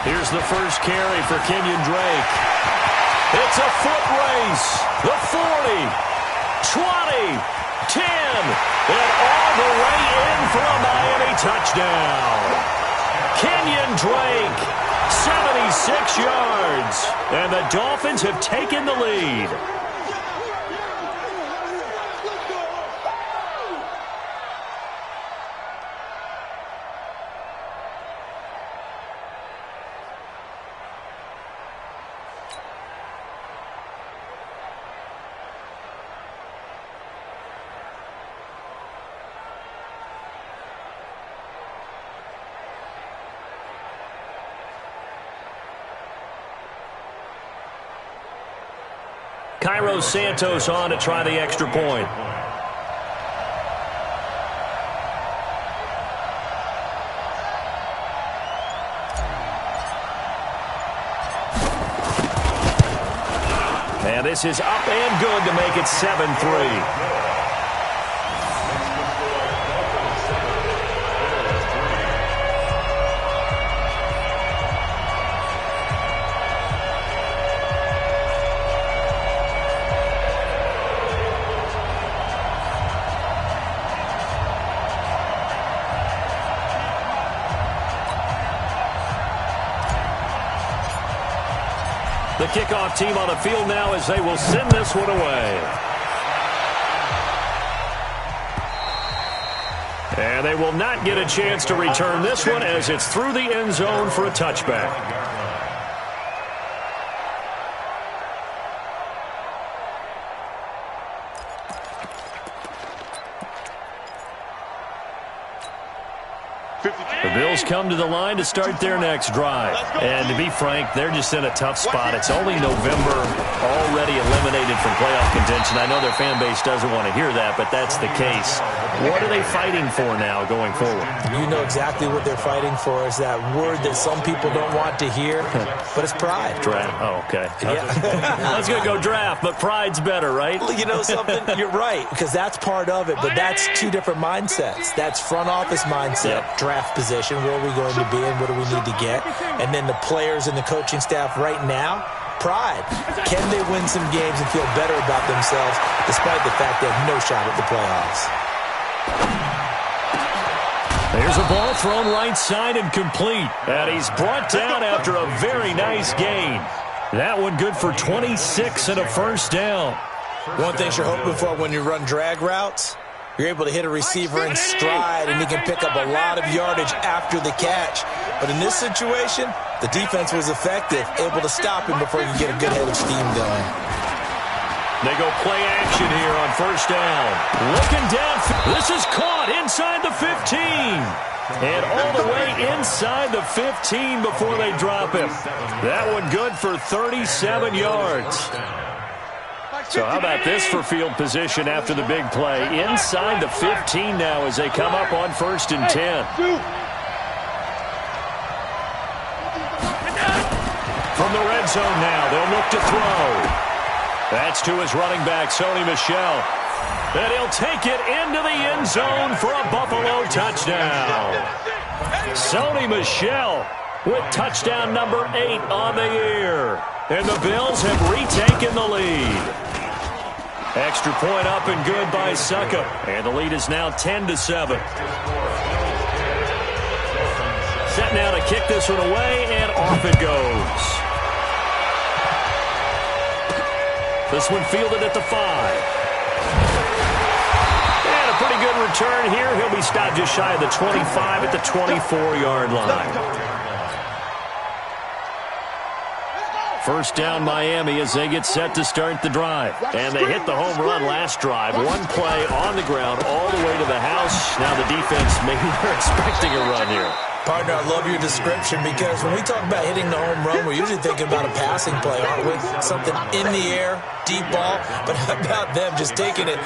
Here's the first carry for Kenyon Drake. It's a foot race. The 40, 20, 10, and all the way in for a Miami touchdown. Kenyon Drake, 76 yards, and the Dolphins have taken the lead. Cairo Santos on to try the extra point. And this is up and good to make it 7-3. The kickoff team on the field now as they will send this one away. And they will not get a chance to return this one as it's through the end zone for a touchback. The Bills come to the line to start their next drive. And to be frank, they're just in a tough spot. It's only November, already eliminated from playoff contention. I know their fan base doesn't want to hear that, but that's the case. What are they fighting for now going forward? You know exactly what they're fighting for is that word that some people don't want to hear, but it's pride. Draft. Oh, okay. Yeah. I was going to go draft, but pride's better, right? You know something? You're right, because that's part of it, but that's two different mindsets. That's front office mindset, draft position, where are we going to be and what do we need to get? And then the players and the coaching staff right now, pride. Can they win some games and feel better about themselves despite the fact they have no shot at the playoffs? There's a ball thrown right side and complete. And he's brought down after a very nice gain. That one good for 26 and a first down. One thing you're hoping for when you run drag routes, you're able to hit a receiver in stride and he can pick up a lot of yardage after the catch. But in this situation, the defense was effective, able to stop him before he could get a good head of steam going. They go play action here on first down. Looking down. This is caught inside the 15. And all the way inside the 15 before they drop him. That one good for 37 yards. So how about this for field position after the big play? Inside the 15 now as they come up on 1st and 10. From the red zone now, they'll look to throw. That's to his running back, Sony Michel. And he'll take it into the end zone for a Buffalo touchdown. Sony Michel with touchdown number 8 on the year. And the Bills have retaken the lead. Extra point up and good by Succop. And the lead is now 10-7. Set now to kick this one away, and off it goes. This one fielded at the 5. And a pretty good return here. He'll be stopped just shy of the 25 at the 24-yard line. First down Miami as they get set to start the drive. And they hit the home run last drive. One play on the ground all the way to the house. Now the defense, maybe they're expecting a run here. Partner, I love your description because when we talk about hitting the home run, we're usually thinking about a passing play, aren't we? Something in the air, deep ball. But how about them just taking it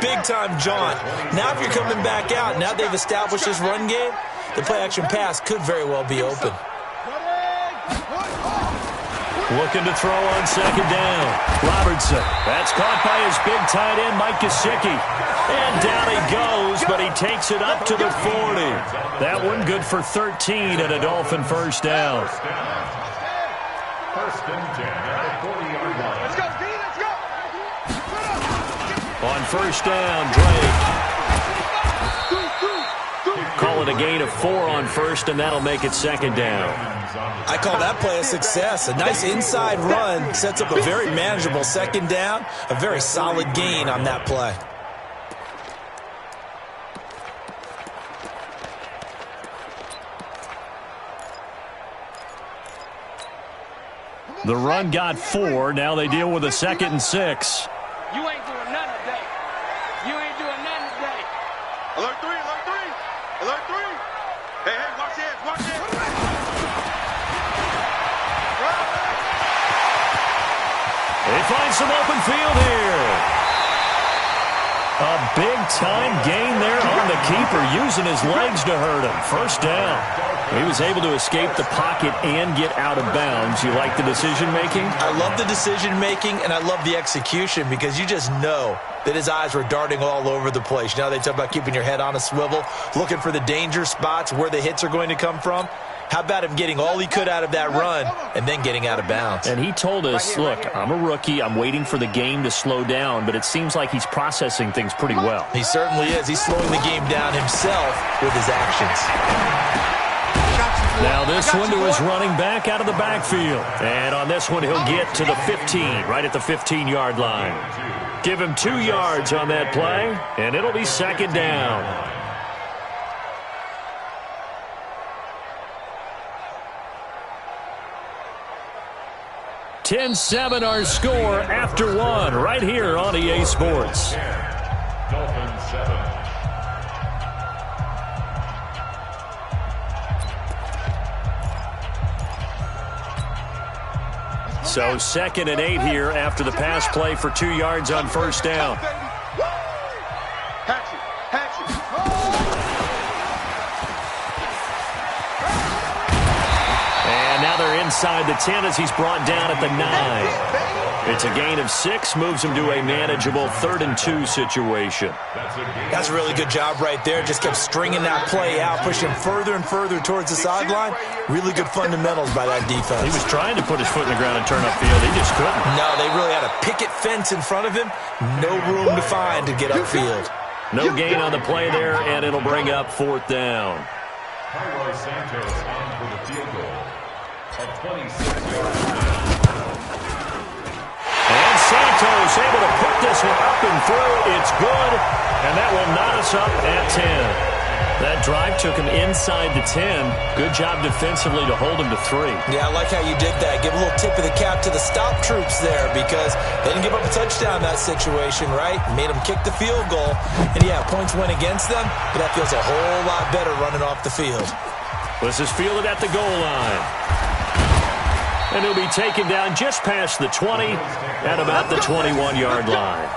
big-time jaunt? Now if you're coming back out, now they've established this run game, the play-action pass could very well be open. Looking to throw on second down. Robertson. That's caught by his big tight end, Mike Gesicki. And down he goes, but he takes it up to the 40. That one good for 13 and a Dolphin first down. First and 10 at the 40-yard line. Let's go, D, let's go. On first down, Drake. Call it a gain of 4 on first, and that'll make it second down. I call that play a success. A nice inside run sets up a very manageable second down. A very solid gain on that play. The run got 4. Now they deal with a 2nd and 6. You ain't doing nothing today. You ain't doing nothing today. Alert 3, alert 3. Alert 3. Hey, hey, watch this, watch this. They find some open field here. A big-time gain there on the keeper, using his legs to hurt him. First down. He was able to escape the pocket and get out of bounds. You like the decision-making? I love the decision-making, and I love the execution because you just know that his eyes were darting all over the place. You know, they talk about keeping your head on a swivel, looking for the danger spots, where the hits are going to come from. How about him getting all he could out of that run and then getting out of bounds? And he told us, look, I'm a rookie. I'm waiting for the game to slow down, but it seems like he's processing things pretty well. He certainly is. He's slowing the game down himself with his actions. Now this one to his running back out of the backfield. And on this one, he'll get to the 15, right at the 15-yard line. Give him 2 yards on that play, and it'll be second down. (10-7) our score after 1 right here on EA Sports. Dolphins 7. So 2nd and 8 here after the pass play for 2 yards on first down. Hatchet, hatchet. And now they're inside the 10 as he's brought down at the 9. It's a gain of 6, moves him to a manageable 3rd and 2 situation. That's a really good job right there. Just kept stringing that play out, pushing further and further towards the sideline. Really good fundamentals by that defense. He was trying to put his foot in the ground and turn upfield. He just couldn't. No, they really had a picket fence in front of him. No room to find to get upfield. No gain on the play there, and it'll bring up 4th down. Carlos Santos on for the field goal of 26 yards. And Santos able to put this one up and through. It's good, and that will knot us up at 10. That drive took him inside the 10. Good job defensively to hold him to 3. Yeah, I like how you did that. Give a little tip of the cap to the stop troops there because they didn't give up a touchdown in that situation, right? Made them kick the field goal. And, yeah, points went against them, but that feels a whole lot better running off the field. This is fielded at the goal line. And he'll be taken down just past the 20 at about the 21-yard line.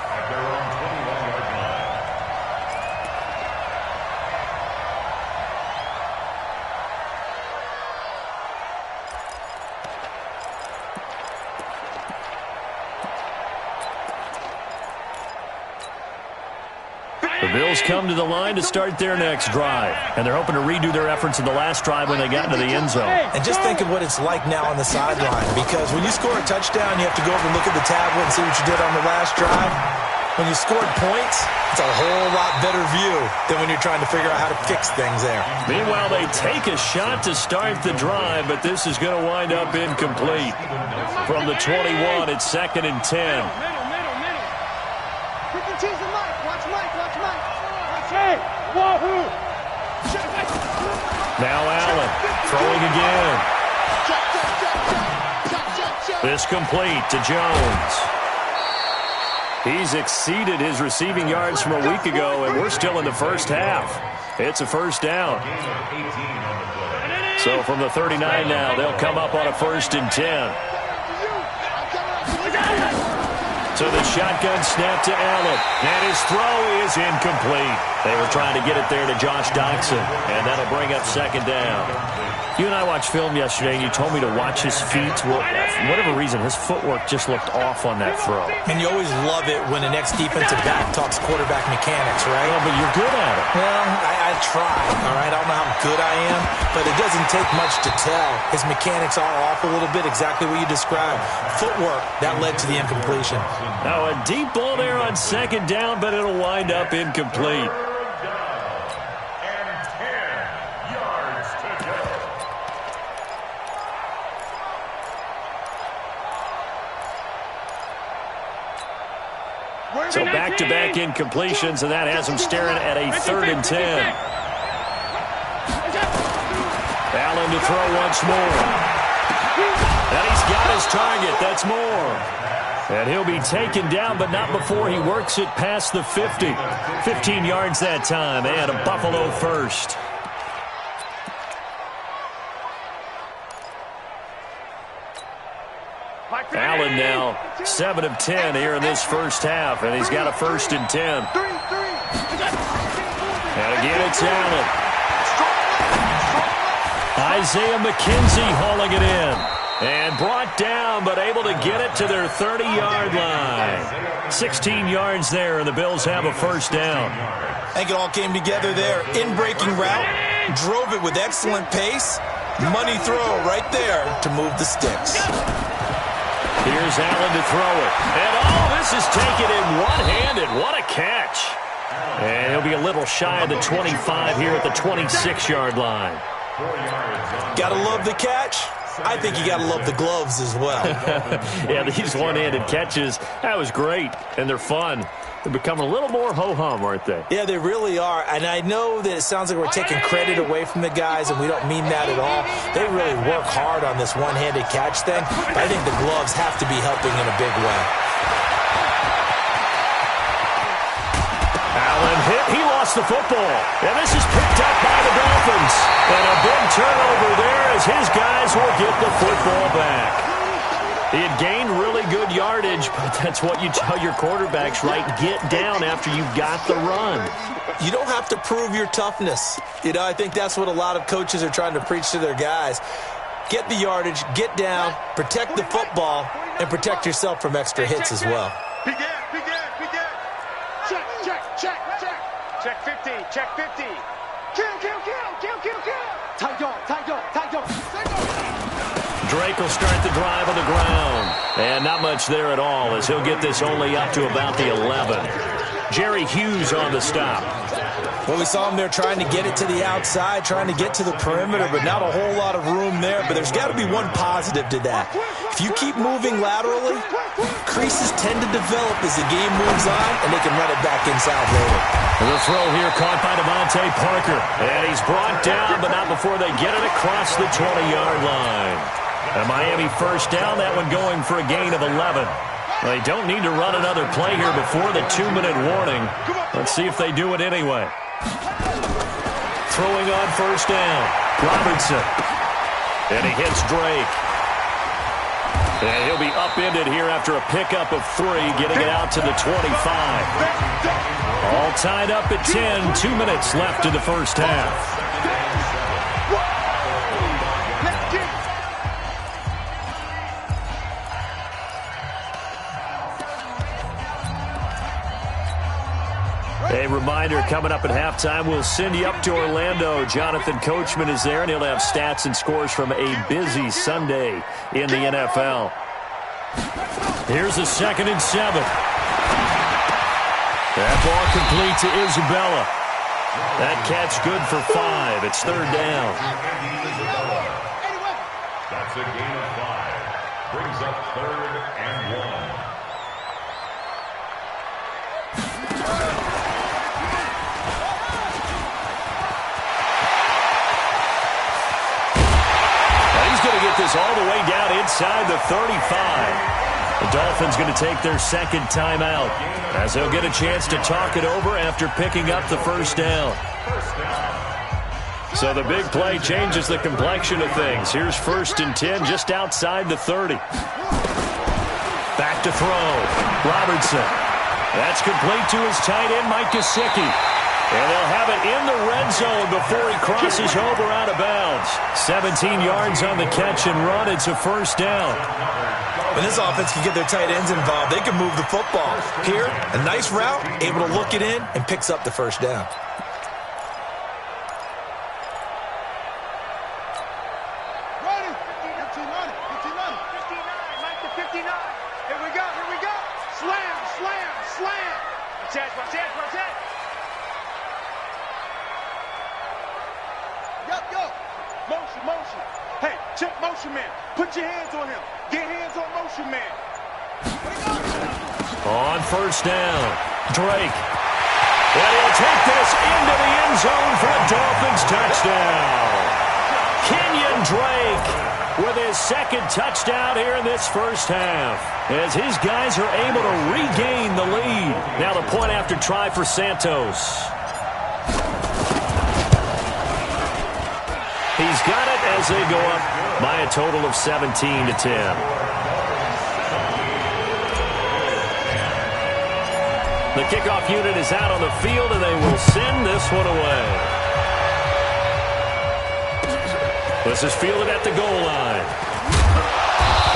The Bills come to the line to start their next drive, and they're hoping to redo their efforts in the last drive when they got into the end zone. And just think of what it's like now on the sideline, because when you score a touchdown, you have to go over and look at the tablet and see what you did on the last drive. When you scored points, it's a whole lot better view than when you're trying to figure out how to fix things there. Meanwhile, they take a shot to start the drive, but this is going to wind up incomplete. From the 21, it's 2nd and 10. Now Allen throwing again. This complete to Jones. He's exceeded his receiving yards from a week ago, and we're still in the first half. It's a first down. So from the 39 now, they'll come up on a 1st and 10. So the shotgun snap to Allen, and his throw is incomplete. They were trying to get it there to Josh Doctson, and that'll bring up 2nd down. You and I watched film yesterday, and you told me to watch his feet. Well, for whatever reason, his footwork just looked off on that throw. And you always love it when the next defensive back talks quarterback mechanics, right? Well, but you're good at it. Well, I try, all right? I don't know how good I am, but it doesn't take much to tell. His mechanics are off a little bit, exactly what you described. Footwork, that led to the incompletion. Now, a deep ball there on second down, but it'll wind up incomplete. So back-to-back incompletions, and that has him staring at a 3rd and 10. Allen to throw once more. And he's got his target. That's more. And he'll be taken down, but not before he works it past the 50. 15 yards that time, and a Buffalo first. Allen now 7 of 10 here in this first half, and he's got a 1st and 10. And again, it's Allen. Isaiah McKenzie hauling it in. And brought down, but able to get it to their 30-yard line. 16 yards there, and the Bills have a 1st down. I think it all came together there. In-breaking route, drove it with excellent pace. Money throw right there to move the sticks. Here's Allen to throw it. And this is taken in one-handed. What a catch. And he'll be a little shy of the 25 here at the 26-yard line. Gotta love the catch. I think you gotta love the gloves as well. Yeah, these one-handed catches, that was great. And they're fun. They're becoming a little more ho-hum, aren't they? Yeah, they really are. And I know that it sounds like we're taking credit away from the guys, and we don't mean that at all. They really work hard on this one-handed catch thing, but I think the gloves have to be helping in a big way. Allen hit. He lost the football. And this is picked up by the Dolphins. And a big turnover there as his guys will get the football back. He had gained really good yardage, but that's what you tell your quarterbacks, right? Get down after you've got the run. You don't have to prove your toughness. You know, I think that's what a lot of coaches are trying to preach to their guys. Get the yardage, get down, protect the football, and protect yourself from extra hits as well. Check 50, check 50. Kill. Drake will start the drive on the ground. And not much there at all as he'll get this only up to about the 11. Jerry Hughes on the stop. Well, we saw him there trying to get it to the outside, trying to get to the perimeter, but not a whole lot of room there. But there's got to be one positive to that. If you keep moving laterally, creases tend to develop as the game moves on, and they can run it back inside later. And the throw here caught by Devontae Parker. And he's brought down, but not before they get it across the 20-yard line. A Miami 1st down, that one going for a gain of 11. They don't need to run another play here before the 2-minute warning. Let's see if they do it anyway. Throwing on 1st down, Robertson. And he hits Drake. And he'll be upended here after a pickup of 3, getting it out to the 25. All tied up at 10, 2 minutes left in the first half. A reminder, coming up at halftime, we'll send you up to Orlando. Jonathan Coachman is there, and he'll have stats and scores from a busy Sunday in the NFL. Here's a 2nd and 7. That ball complete to Isabella. That catch good for 5. It's 3rd down. That's a gain of 5. Brings up 3rd and 1. Get this all the way down inside the 35. The Dolphins going to take their 2nd timeout as they'll get a chance to talk it over after picking up the 1st down. So the big play changes the complexion of things. Here's 1st and 10 just outside the 30. Back to throw. Robertson. That's complete to his tight end, Mike Gesicki. And they'll have it in the red zone before he crosses over out of bounds. 17 yards on the catch and run. It's a first down. When this offense can get their tight ends involved, they can move the football. Here, a nice route, able to look it in, and picks up the first down. Motion. Hey, check motion man. Put your hands on him. Get hands on motion man. On first down, Drake. And he'll take this into the end zone for a Dolphins touchdown. Kenyon Drake with his second touchdown here in this first half, as his guys are able to regain the lead. Now the point after try for Santos. He's got it as they go up by a total of 17-10. The kickoff unit is out on the field, and they will send this one away. This is fielded at the goal line.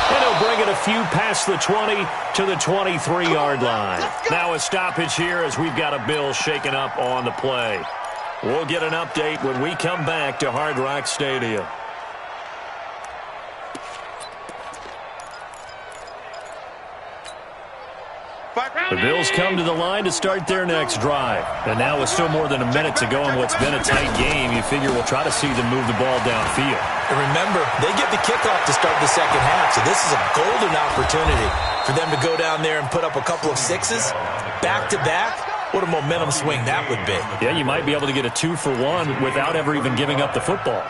And he'll bring it a few past the 20 to the 23-yard line. Now a stoppage here as we've got a Bill shaken up on the play. We'll get an update when we come back to Hard Rock Stadium. The Bills come to the line to start their next drive. And now with still more than a minute to go in what's been a tight game, you figure we'll try to see them move the ball downfield. And remember, they get the kickoff to start the second half, so this is a golden opportunity for them to go down there and put up a couple of sixes back-to-back. What a momentum swing that would be. Yeah, you might be able to get a 2-for-1 without ever even giving up the football.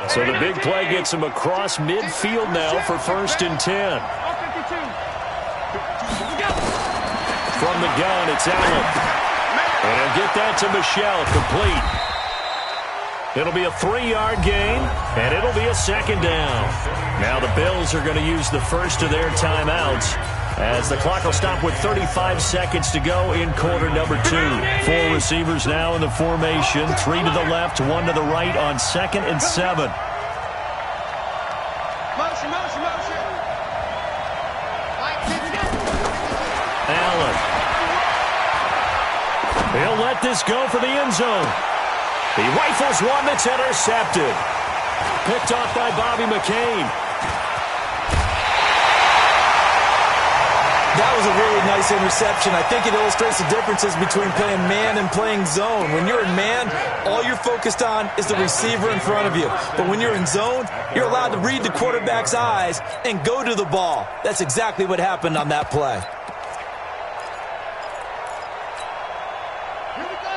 So the big play gets him across midfield now for 1st and 10. From the gun, it's Allen. And he'll get that to Michel, complete. It'll be a 3-yard gain, and it'll be a second down. Now the Bills are going to use the first of their timeouts, as the clock will stop with 35 seconds to go in quarter number 2. 4 receivers now in the formation. 3 to the left, 1 to the right on 2nd and 7. Allen. He'll let this go for the end zone. He rifles one that's intercepted. Picked off by Bobby McCain. That was a really nice interception. I think it illustrates the differences between playing man and playing zone. When you're in man, all you're focused on is the receiver in front of you. But when you're in zone, you're allowed to read the quarterback's eyes and go to the ball. That's exactly what happened on that play.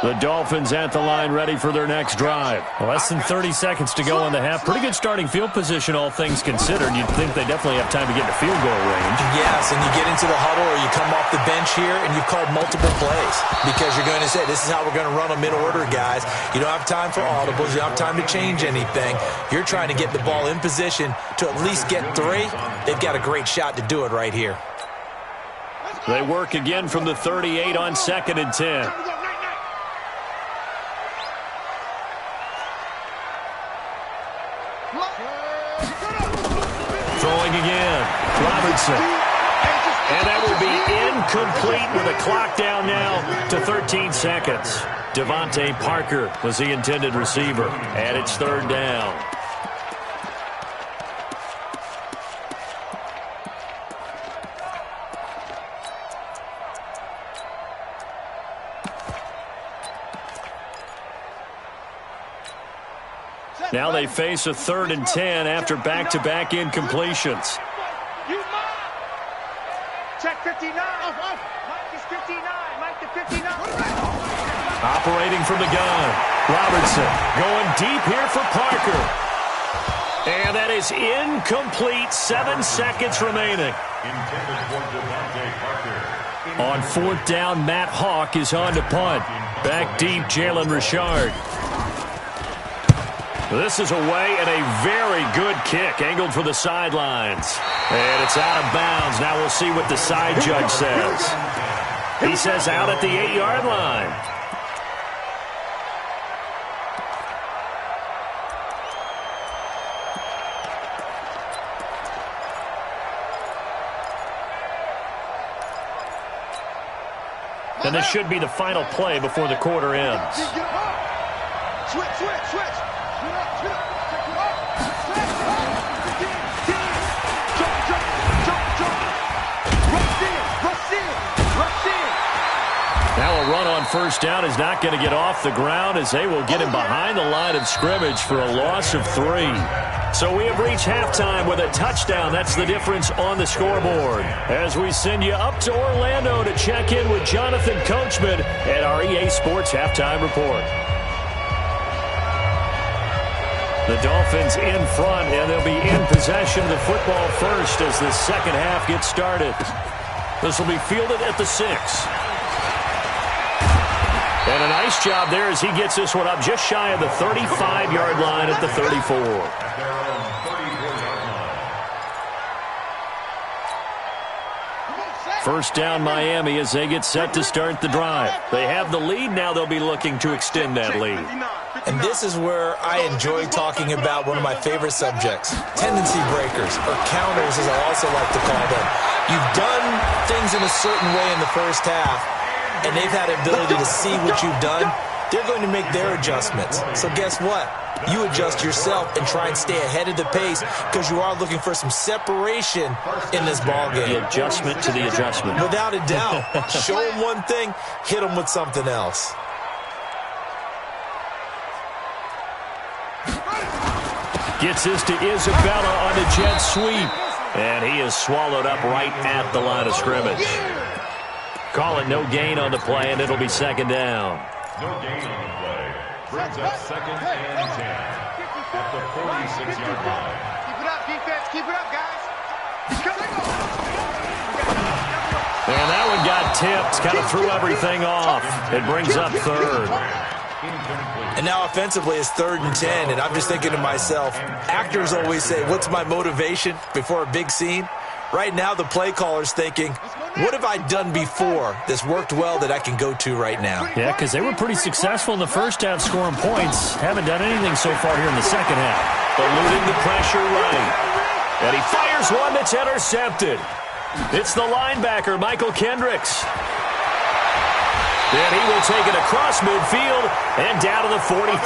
The Dolphins at the line ready for their next drive. Less than 30 seconds to go in the half. Pretty good starting field position, all things considered. You'd think they definitely have time to get to field goal range. Yes, and you get into the huddle or you come off the bench here and you've called multiple plays because you're going to say, this is how we're going to run them in order, guys. You don't have time for audibles. You don't have time to change anything. You're trying to get the ball in position to at least get 3. They've got a great shot to do it right here. They work again from the 38 on 2nd and 10. Throwing again, Robertson. And that will be incomplete with a clock down now to 13 seconds. Devontae Parker was the intended receiver, and it's 3rd down. Now they face a 3rd and 10 after back-to-back incompletions. Check 59. Mike is 59. Mike to 59. Operating from the gun. Robertson going deep here for Parker. And that is incomplete. 7 seconds remaining. On 4th down, Matt Hawk is on to punt. Back deep, Jalen Richard. This is away and a very good kick, angled for the sidelines. And it's out of bounds. Now we'll see what the side judge says. He says out at the 8-yard line. And this should be the final play before the quarter ends. Switch. Now a run on first down is not going to get off the ground as they will get him behind the line of scrimmage for a loss of 3. So we have reached halftime with a touchdown. That's the difference on the scoreboard. As we send you up to Orlando to check in with Jonathan Coachman at our EA Sports Halftime Report. The Dolphins in front, and they'll be in possession of the football first as the second half gets started. This will be fielded at the 6. And a nice job there as he gets this one up just shy of the 35-yard line at the 34. First down Miami as they get set to start the drive. They have the lead. Now they'll be looking to extend that lead. And this is where I enjoy talking about one of my favorite subjects, tendency breakers, or counters as I also like to call them. You've done things in a certain way in the first half, and they've had the ability to see what you've done. They're going to make their adjustments. So guess what? You adjust yourself and try and stay ahead of the pace because you are looking for some separation in this ballgame. The adjustment to the adjustment. Without a doubt. Show them one thing, hit them with something else. Gets this to Isabella on the jet sweep. And he is swallowed up right at the line of scrimmage. Call it no gain on the play, and it'll be second down. No gain on the play. Brings up second and 10 at the 46-yard line. Keep it up, defense. Keep it up, guys. And that one got tipped. Kind of threw everything off. It brings up third. And now offensively it's 3rd and 10, and I'm just thinking to myself, actors always say, what's my motivation before a big scene? Right now the play caller's thinking, what have I done before that's worked well that I can go to right now? Yeah, because they were pretty successful in the first half scoring points. Haven't done anything so far here in the second half. Eluding the pressure right. And he fires one that's intercepted. It's the linebacker, Michael Kendricks. And he will take it across midfield and down to the 45.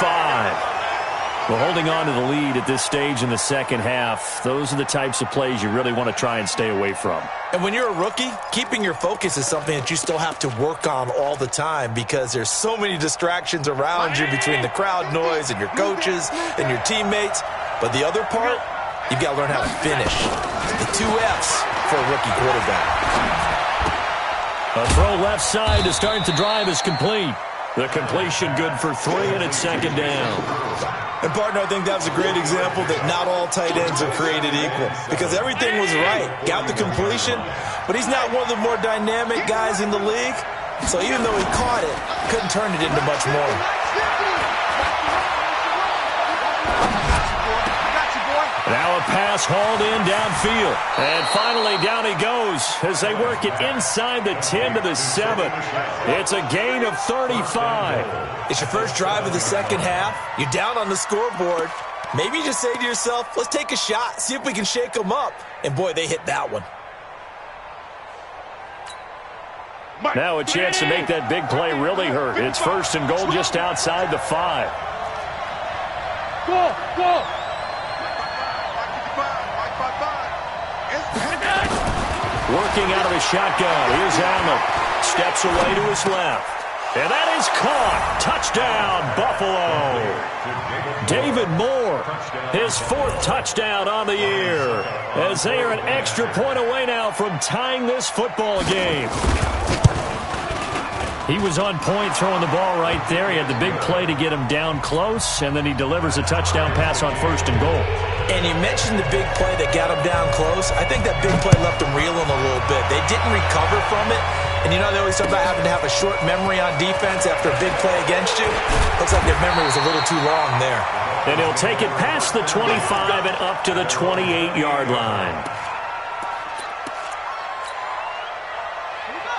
Well, holding on to the lead at this stage in the second half, those are the types of plays you really want to try and stay away from. And when you're a rookie, keeping your focus is something that you still have to work on all the time because there's so many distractions around you between the crowd noise and your coaches and your teammates. But the other part, you've got to learn how to finish. The 2 F's for a rookie quarterback. A throw left side to start the drive is complete. The completion good for 3, and it's second down. And, partner, I think that was a great example that not all tight ends are created equal because everything was right. Got the completion, but he's not one of the more dynamic guys in the league. So even though he caught it, couldn't turn it into much more. Now a pass hauled in downfield. And finally down he goes as they work it inside the 10 to the 7. It's a gain of 35. It's your first drive of the second half. You're down on the scoreboard. Maybe you just say to yourself, let's take a shot, see if we can shake them up. And, boy, they hit that one. Now a chance to make that big play really hurt. It's 1st and goal just outside the 5. Go! Working out of a shotgun. Here's Allen. Steps away to his left. And that is caught. Touchdown, Buffalo. David Moore, his 4th touchdown on the year, as they are an extra point away now from tying this football game. He was on point throwing the ball right there. He had the big play to get him down close, and then he delivers a touchdown pass on 1st and goal. And you mentioned the big play that got him down close. I think that big play left him reeling a little bit. They didn't recover from it. And, you know, they always talk about having to have a short memory on defense after a big play against you. Looks like their memory was a little too long there. And he'll take it past the 25 and up to the 28-yard line.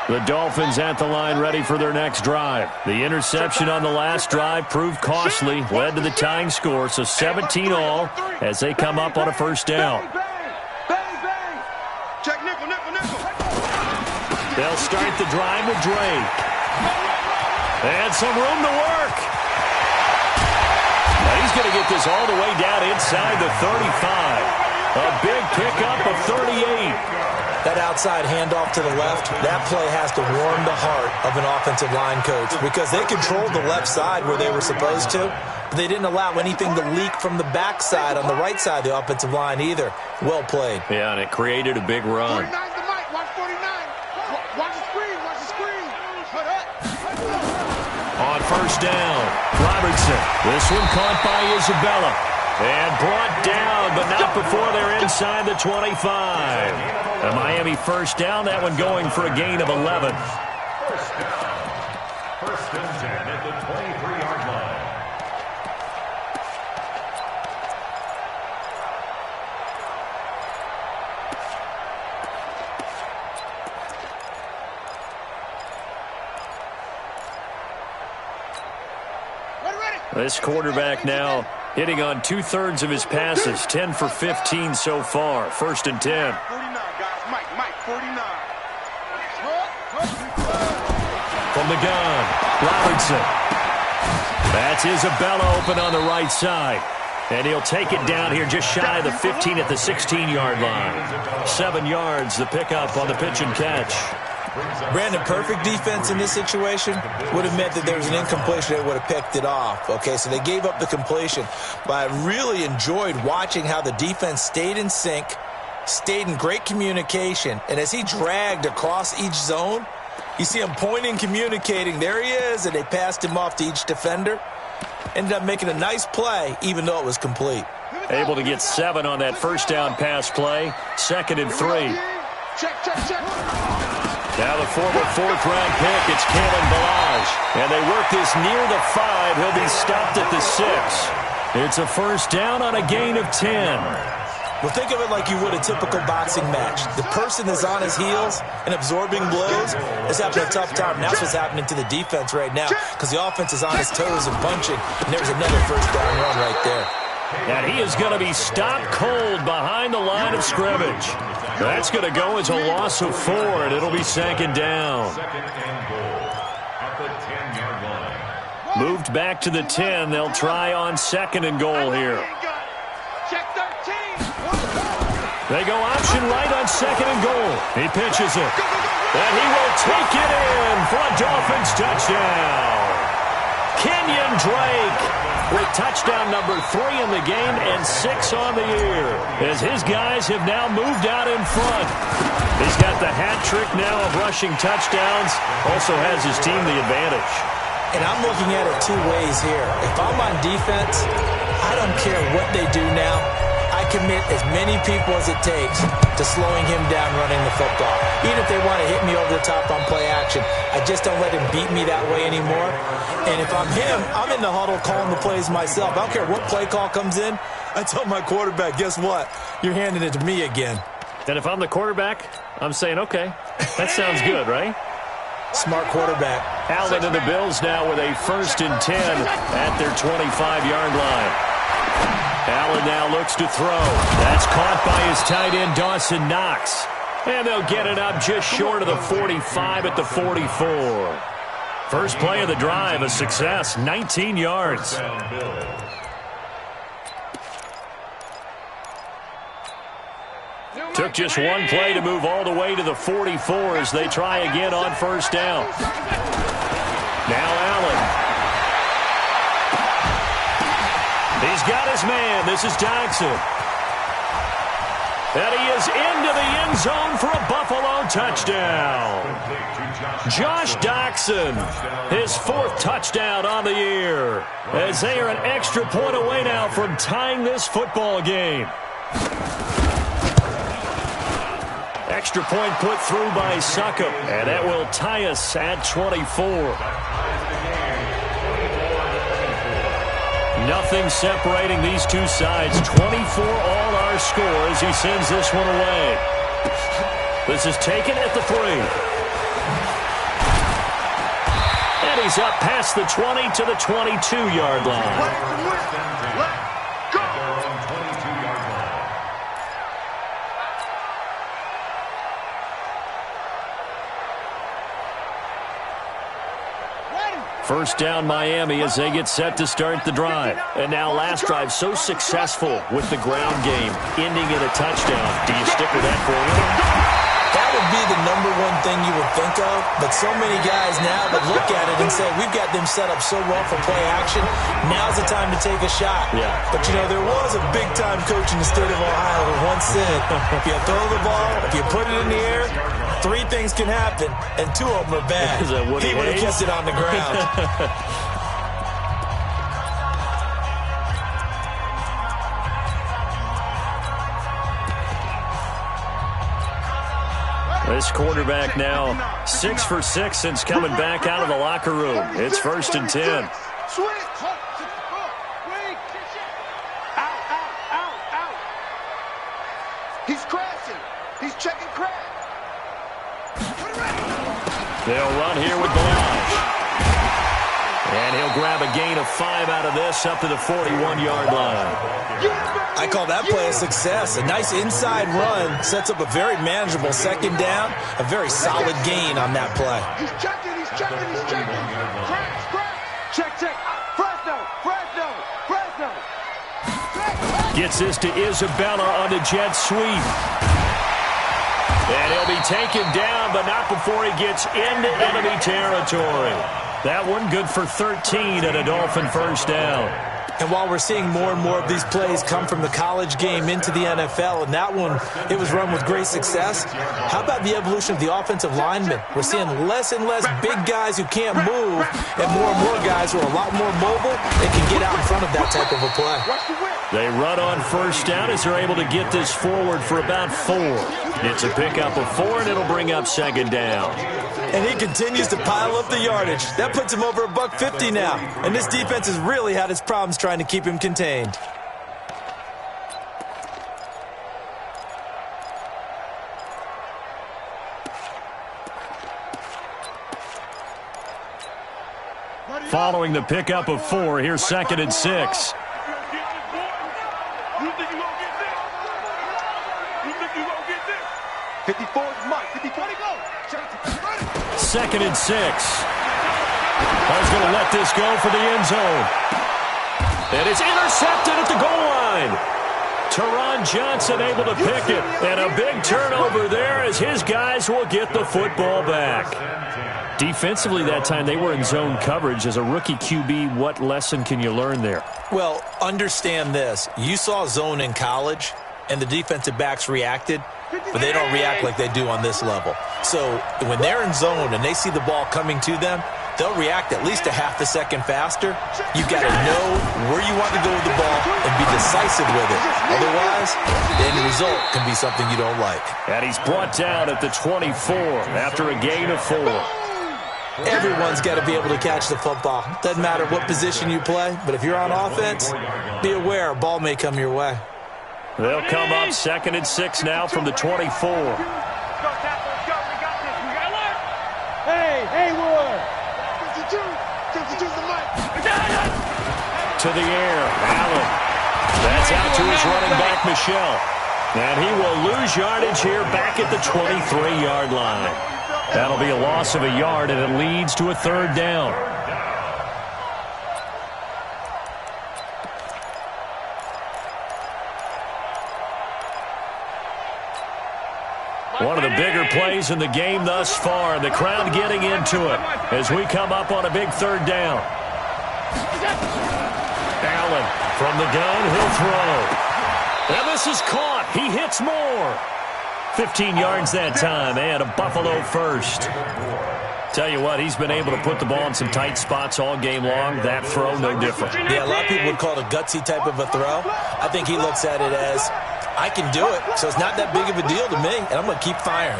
The Dolphins at the line ready for their next drive. The interception on the last drive proved costly, led to the tying score, so 17 all as they come up on a 1st down. Check nickel. They'll start the drive with Drake. And some room to work. Now he's going to get this all the way down inside the 35. A big pickup of 38. That outside handoff to the left, that play has to warm the heart of an offensive line coach because they controlled the left side where they were supposed to, but they didn't allow anything to leak from the backside on the right side of the offensive line either. Well played. Yeah, and it created a big run. 49's the mic. Watch 49. Watch the screen. Watch the screen. Put up. On first down, Robertson. This one caught by Isabella. And brought down, but not before they're inside the 25. A Miami first down, that one going for a gain of 11. First and 10 at the 23-yard line. This quarterback now hitting on 2/3 of his passes, 10 for 15 so far. First and 10. 49, guys. Mike, 49. From the gun, Robertson. That's Isabella open on the right side. And he'll take it down here just shy of the 15 at the 16-yard line. 7 yards, the pickup on the pitch and catch. Brandon, perfect defense in this situation would have meant that there was an incompletion. They would have picked it off. Okay, so they gave up the completion. But I really enjoyed watching how the defense stayed in sync, stayed in great communication. And as he dragged across each zone, you see him pointing, communicating. There he is, and they passed him off to each defender. Ended up making a nice play, even though it was complete. Able to get 7 on that first down pass play. 2nd and 3. Check. Now the former 4th-round pick, it's Kalen Ballage. And they work this near the 5. He'll be stopped at the 6. It's a first down on a gain of 10. Well, think of it like you would a typical boxing match. The person is on his heels and absorbing blows is having a tough time. And that's what's happening to the defense right now because the offense is on his toes and punching. And there's another first down run right there. And he is going to be stopped cold behind the line of scrimmage. That's going to go as a loss of 4, and it'll be 2nd down. 2nd and goal at the 10-yard line. Moved back to the 10. They'll try on 2nd and goal here. Check 13. They go option right on 2nd and goal. He pitches it. And he will take it in for a Dolphins touchdown. Kenyon Drake with touchdown number 3 in the game and 6 on the year as his guys have now moved out in front. He's got the hat trick now of rushing touchdowns. Also has his team the advantage. And I'm looking at it 2 ways here. If I'm on defense, I don't care what they do now. I commit as many people as it takes to slowing him down running the football. Even if they want to hit me over the top on play action, I just don't let him beat me that way anymore. And if I'm him, I'm in the huddle calling the plays myself. I don't care what play call comes in. I tell my quarterback, guess what? You're handing it to me again. And if I'm the quarterback, I'm saying, okay, that sounds good, right? Smart quarterback. Allen and the Bills now with a 1st and 10 at their 25-yard line. Allen now looks to throw. That's caught by his tight end, Dawson Knox. And they'll get it up just short of the 45 at the 44. First play of the drive, a success, 19 yards. Took just one play to move all the way to the 44 as they try again on first down. Now Allen. He's got his man. This is Dodson. And he is into the end zone for a Buffalo touchdown. Josh Doctson, his 4th touchdown on the year, as they are an extra point away now from tying this football game. Extra point put through by Succop, and that will tie us at 24. Nothing separating these two sides. 24 all our score as he sends this one away. This is taken at the 3. And he's up past the 20 to the 22-yard line. First down Miami as they get set to start the drive. And now last drive so successful with the ground game, ending in a touchdown. Do you stick with that formula? That would be the number one thing you would think of, but so many guys now that look at it and say, we've got them set up so well for play action, now's the time to take a shot. Yeah. But, you know, there was a big-time coach in the state of Ohio who once said, if you throw the ball, if you put it in the air, 3 things can happen, and 2 of them are bad. Is that Woody He would have Hayes? kept it on the ground. This quarterback now 6 for 6 since coming back out of the locker room. It's 1st and 10. Switch. Out. He's crashing. He's checking crash. They'll run here with Blanche. And he'll grab a gain of 5 out of this up to the 41-yard line. I call that play a success. A nice inside run sets up a very manageable 2nd down, a very solid gain on that play. He's checking. Crash. Check. Fresno. Gets this to Isabella on the jet sweep. And he'll be taken down, but not before he gets into enemy territory. That one good for 13 and a Dolphin 1st down. And while we're seeing more and more of these plays come from the college game into the NFL, and that one, it was run with great success, how about the evolution of the offensive linemen? We're seeing less and less big guys who can't move, and more guys who are a lot more mobile and can get out in front of that type of a play. They run on 1st down as they're able to get this forward for about 4. It's a pickup of 4, and it'll bring up 2nd down. And he continues to pile up the yardage. That puts him over $150 now. And this defense has really had its problems trying to keep him contained. Following the pickup of 4, here's 2nd and 6. You think you gonna get this? 54 is Mike. 54 to go. 2nd and 6. I was going to let this go for the end zone. And it's intercepted at the goal line. Teron Johnson able to pick it. And a big turnover there as his guys will get the football back. Defensively that time, they were in zone coverage. As a rookie QB, what lesson can you learn there? Well, understand this. You saw zone in college, and the defensive backs reacted, but they don't react like they do on this level. So when they're in zone and they see the ball coming to them, they'll react at least a half a second faster. You've got to know where you want to go with the ball and be decisive with it. Otherwise, the end result can be something you don't like. And he's brought down at the 24 after a gain of 4. Everyone's got to be able to catch the football. Doesn't matter what position you play, but if you're on offense, be aware a ball may come your way. They'll come up 2nd and 6 now from the 24. Hey, Haywood! 52's the mic. To the air, Allen. That's out to his running back, Michelle. And he will lose yardage here back at the 23-yard line. That'll be a loss of a yard, and it leads to a 3rd down. One of the bigger plays in the game thus far, and the crowd getting into it as we come up on a big 3rd down. Allen from the gun, he'll throw. And this is caught. He hits more. 15 yards that time, and a Buffalo first. Tell you what, he's been able to put the ball in some tight spots all game long. That throw, no different. Yeah, a lot of people would call it a gutsy type of a throw. I think he looks at it as, I can do it, so it's not that big of a deal to me, and I'm going to keep firing.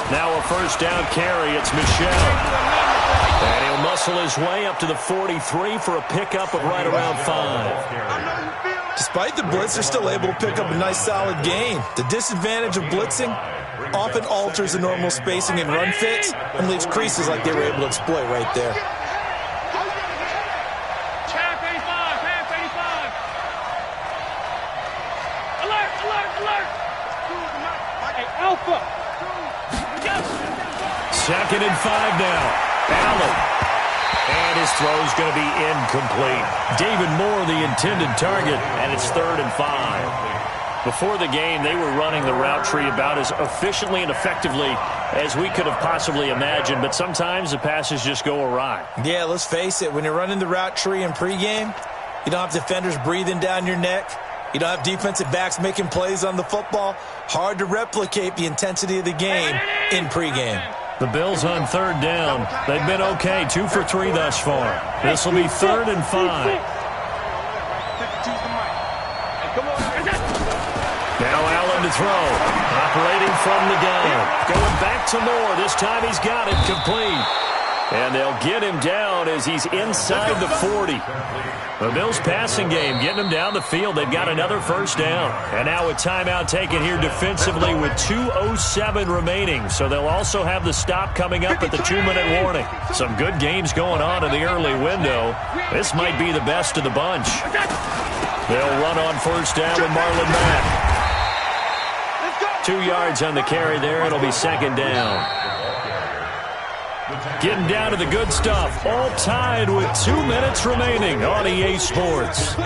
Now a 1st down carry. It's Michelle. And he'll muscle his way up to the 43 for a pickup of right around 5. Despite the blitz, they're still able to pick up a nice solid gain. The disadvantage of blitzing often alters the normal spacing and run fits and leaves creases like they were able to exploit right there. Half 85. Alert. Hey, Alpha. 2nd and 5 now. Allen. And his throw's going to be incomplete. David Moore, the intended target, and it's 3rd and 5. Before the game, they were running the route tree about as efficiently and effectively as we could have possibly imagined, but sometimes the passes just go awry. Yeah, let's face it. When you're running the route tree in pregame, you don't have defenders breathing down your neck. You don't have defensive backs making plays on the football. Hard to replicate the intensity of the game in pregame. The Bills on 3rd down. They've been okay, 2 for 3 thus far. This will be 3rd and 5. Now Allen to throw. Operating from the gun. Going back to Moore. This time he's got it complete. And they'll get him down as he's inside the 40. The Bills passing game getting them down the field. They've got another 1st down. And now a timeout taken here defensively with 2:07 remaining. So they'll also have the stop coming up at the 2-minute warning. Some good games going on in the early window. This might be the best of the bunch. They'll run on 1st down with Marlon Mack. 2 yards on the carry there. It'll be 2nd down. Getting down to the good stuff. All tied with 2 minutes remaining on EA Sports.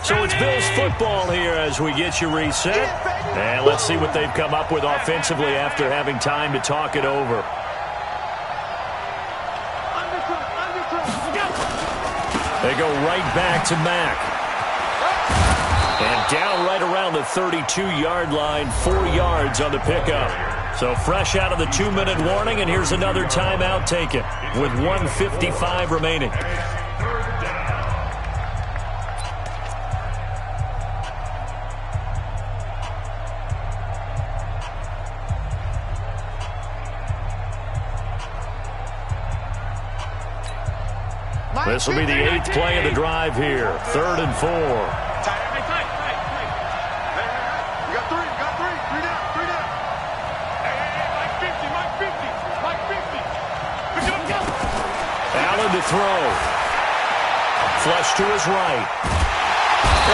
So it's Bills football here as we get you reset. And let's see what they've come up with offensively after having time to talk it over. They go right back to Mack. And down right around the 32-yard line, 4 yards on the pickup. So fresh out of the 2-minute warning, and here's another timeout taken with 1:55 remaining. This will be the 8th play of the drive here, 3rd and 4. Allen to throw. Flush to his right.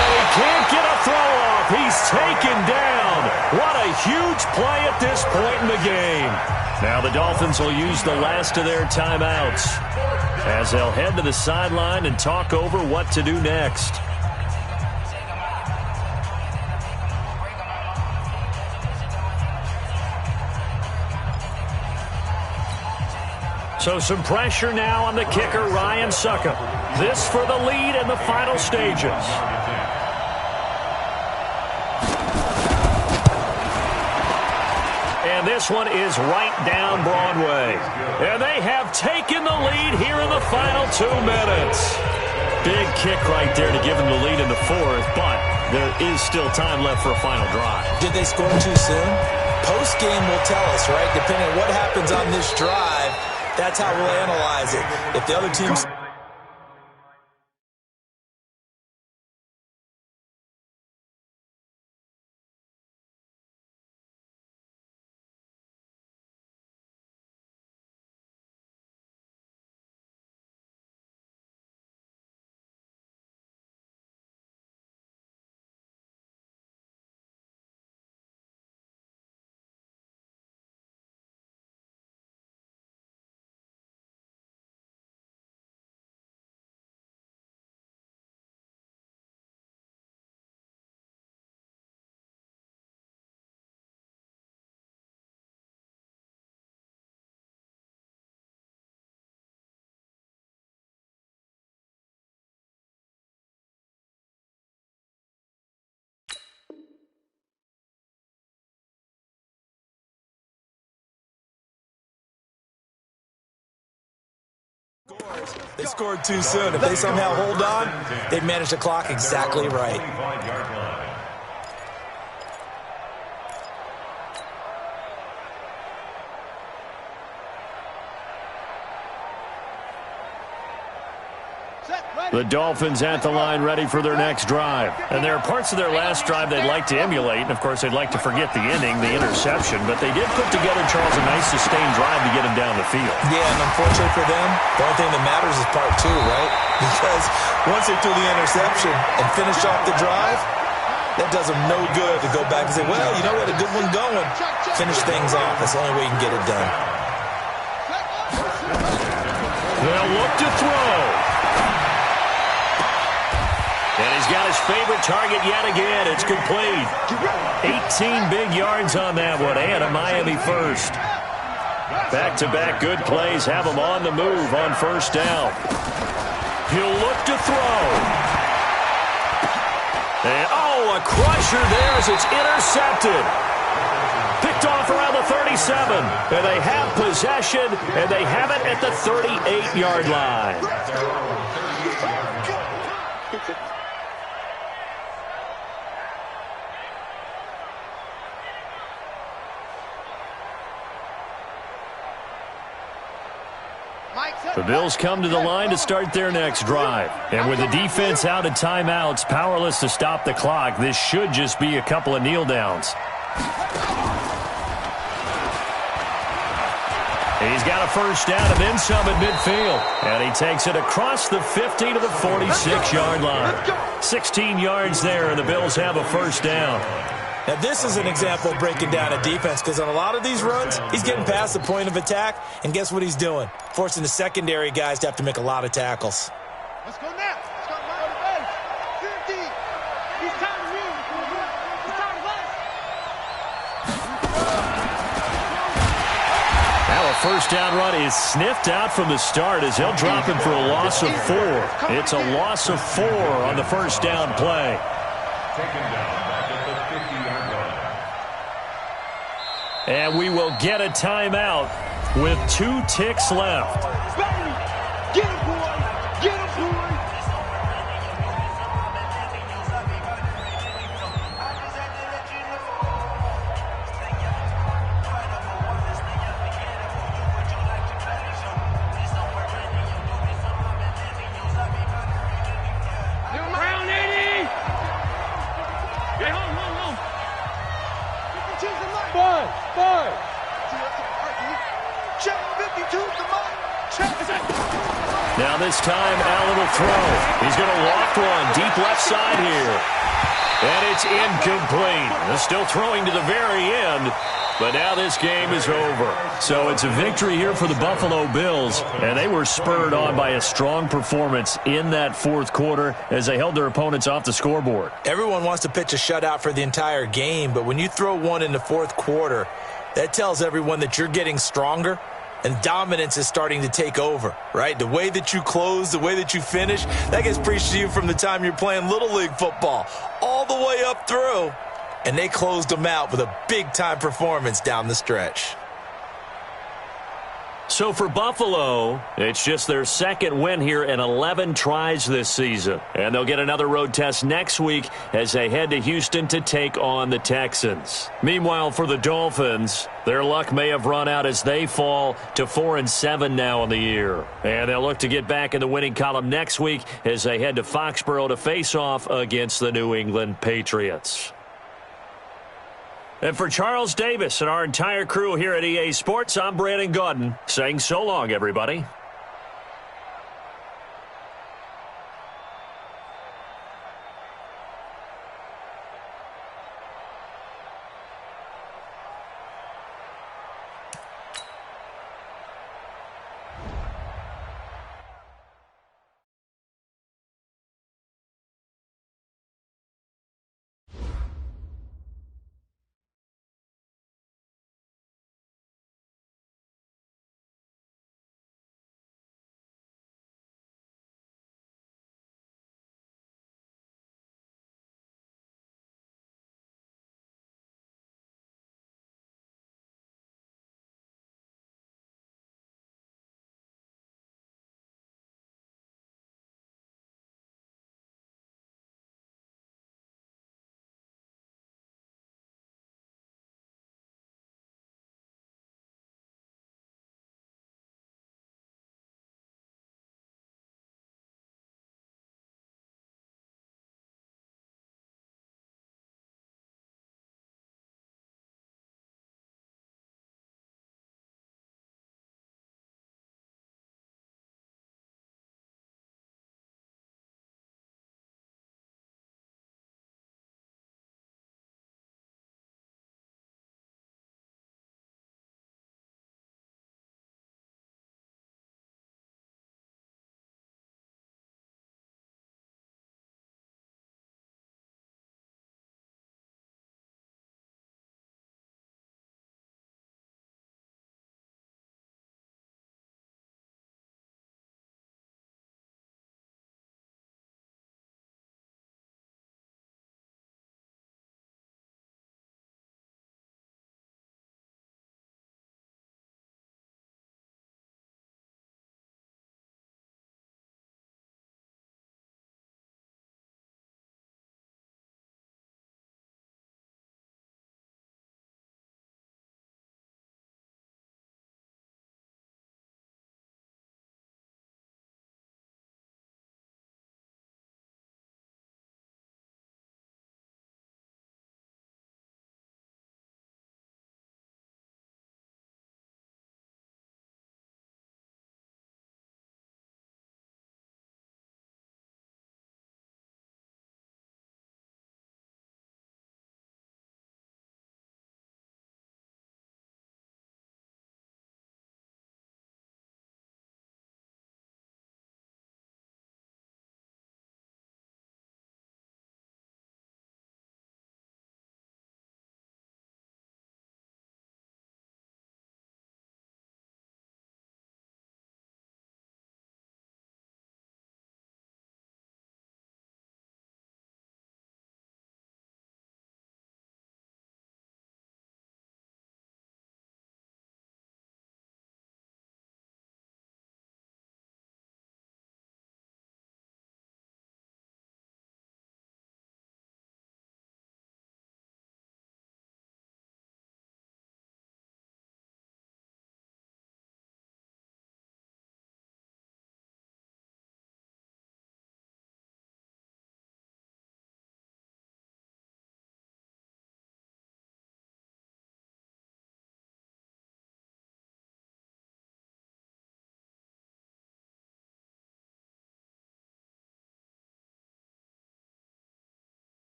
And he can't get a throw off. He's taken down. What a huge play at this point in the game. Now the Dolphins will use the last of their timeouts as they'll head to the sideline and talk over what to do next. So some pressure now on the kicker, Ryan Succop. This for the lead in the final stages. And this one is right down Broadway. And they have taken the lead here in the final 2 minutes. Big kick right there to give them the lead in the 4th, but there is still time left for a final drive. Did they score too soon? Post-game will tell us, right? Depending on what happens on this drive, that's how we'll analyze it. If the other team's... They scored too soon. If they somehow hold on, they've managed the clock exactly right. The Dolphins at the line ready for their next drive. And there are parts of their last drive they'd like to emulate. And, of course, they'd like to forget the inning, the interception. But they did put together, Charles, a nice sustained drive to get him down the field. Yeah, and unfortunately for them, the only thing that matters is part 2, right? Because once they threw the interception and finished off the drive, That does them no good to go back and say, well, you know what, a good one going. Finish things off. That's the only way you can get it done. They'll look to throw. And he's got his favorite target yet again. It's complete. 18 big yards on that one, and a Miami first. Back-to-back good plays have him on the move on first down. He'll look to throw. And, oh, a crusher there as it's intercepted. Picked off around the 37. And they have possession, and they have it at the 38-yard line. The Bills come to the line to start their next drive. And with the defense out of timeouts, powerless to stop the clock, this should just be a couple of kneel downs. He's got a first down and then some at midfield. And he takes it across the 50 to the 46-yard line. 16 yards there, and the Bills have a first down. Now, this is an example of breaking down a defense because on a lot of these runs, he's getting past the point of attack, and guess what he's doing? Forcing the secondary guys to have to make a lot of tackles. Let's go now. Let's go right to base. 50. He's time to move. He's time to run. Now a first down run is sniffed out from the start as he'll drop him for a loss of 4. It's a loss of 4 on the first down play. Taken down back at the 50-yard line. And we will get a timeout with 2 ticks left. Get him, boy. Get him, boy. Brown 80. Hey, hold on. Five. Check 52 the mark. Check. Now this time, Allen will throw. He's going to loft one deep left side here. And it's incomplete. They're still throwing to the very end. But now this game is over. So it's a victory here for the Buffalo Bills. And they were spurred on by a strong performance in that fourth quarter as they held their opponents off the scoreboard. Everyone wants to pitch a shutout for the entire game, but when you throw one in the fourth quarter, that tells everyone that you're getting stronger and dominance is starting to take over, right? The way that you close, the way that you finish, that gets preached to you from the time you're playing Little League football all the way up through. And they closed them out with a big-time performance down the stretch. So for Buffalo, it's just their second win here in 11 tries this season. And they'll get another road test next week as they head to Houston to take on the Texans. Meanwhile, for the Dolphins, their luck may have run out as they fall to 4-7 now in the year. And they'll look to get back in the winning column next week as they head to Foxborough to face off against the New England Patriots. And for Charles Davis and our entire crew here at EA Sports, I'm Brandon Gaudin saying so long, everybody.